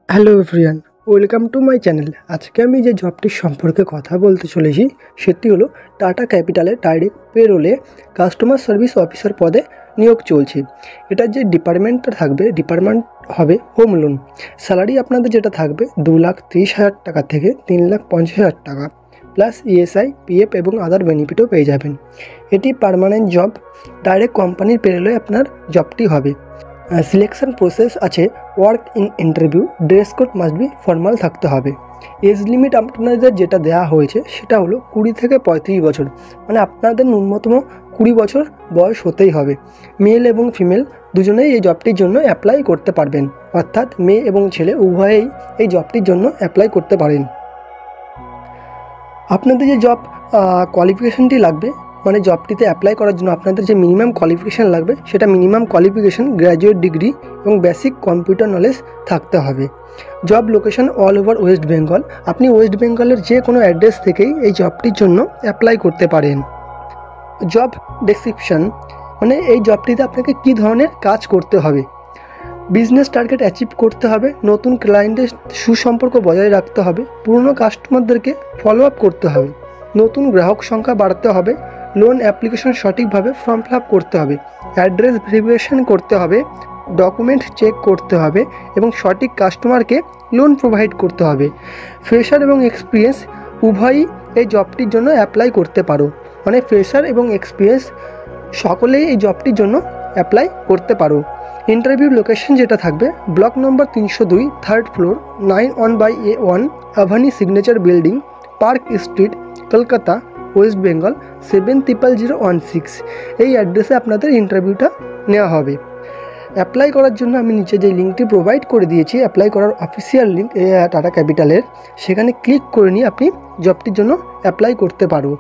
Hello everyone, welcome to my channel. আজকে আমি যে জবটির সম্পর্কে কথা বলতে চলেছি সেটি হলো টাটা ক্যাপিটালে ডাইরেক্ট পেরোলে কাস্টমার সার্ভিস অফিসার পদে নিয়োগ চলছে। এটার যে ডিপার্টমেন্টটা থাকবে, ডিপার্টমেন্ট হবে হোম লোন। স্যালারি আপনাদের যেটা থাকবে 2,30,000 টাকা থেকে 3,50,000 টাকা, প্লাস ইএসআই, পিএফ এবং আদার বেনিফিটও পেয়ে যাবেন। এটি পার্মানেন্ট জব, ডাইরেক্ট কোম্পানির পেরোলে আপনার জবটি হবে। সিলেকশন প্রসেস আছে, work in interview, dress code must be formal থাকতে হবে। এজ লিমিট আপনাদের যেটা দেওয়া হয়েছে সেটা হলো 20 থেকে 35 বছর, মানে আপনাদের ন্যূনতম 20 বছর বয়স হতেই হবে। মেল এবং ফিমেল দুজনেই এই জবটির জন্য অ্যাপ্লাই করতে পারবেন, অর্থাৎ মেয়ে এবং ছেলে উভয়েই এই জবটির জন্য অ্যাপ্লাই করতে পারেন। আপনাদের যে জব কোয়ালিফিকেশানটি লাগবে, মানে জবটিতে অ্যাপ্লাই করার জন্য আপনাদের যে মিনিমাম কোয়ালিফিকেশান লাগবে সেটা মিনিমাম কোয়ালিফিকেশান গ্র্যাজুয়েট ডিগ্রি এবং বেসিক কম্পিউটার নলেজ থাকতে হবে। Job location all over West Bengal. আপনি ওয়েস্ট বেঙ্গলের যে কোনো অ্যাড্রেস থেকেই এই জবটির জন্য অ্যাপ্লাই করতে পারেন। জব ডেসক্রিপশন, মানে এই জবটিতে আপনাকে কী ধরনের কাজ করতে হবে। বিজনেস টার্গেট অ্যাচিভ করতে হবে, নতুন ক্লায়েন্টের সুসম্পর্ক বজায় রাখতে হবে, পুরনো কাস্টমারদেরকে ফলো আপ করতে হবে, নতুন গ্রাহক সংখ্যা বাড়াতে হবে, লোন অ্যাপ্লিকেশন সঠিকভাবে ফর্ম ফিল আপ করতে হবে, অ্যাড্রেস ভেরিফিকেশন করতে হবে, ডকুমেন্ট চেক করতে হবে এবং সঠিক কাস্টমারকে লোন প্রোভাইড করতে হবে। ফ্রেশার এবং এক্সপিরিয়েন্স উভয়ই এই জবটির জন্য অ্যাপ্লাই করতে পারো, মানে ফ্রেশার এবং এক্সপিরিয়েন্স সকলেই এই জবটির জন্য অ্যাপ্লাই করতে পারো। ইন্টারভিউ লোকেশন যেটা থাকবে block number 302, 3rd floor, 9/A1 Avani signature building, park street, Kolkata, West Bengal 70016। এই অ্যাড্রেসে আপনাদের ইন্টারভিউটা নেওয়া হবে। অ্যাপ্লাই করার জন্য আমি নিচে যে লিঙ্কটি প্রোভাইড করে দিয়েছি, অ্যাপ্লাই করার অফিসিয়াল লিঙ্ক টাটা ক্যাপিটালের, সেখানে ক্লিক করে নিয়ে আপনি জবটির জন্য অ্যাপ্লাই করতে পারো।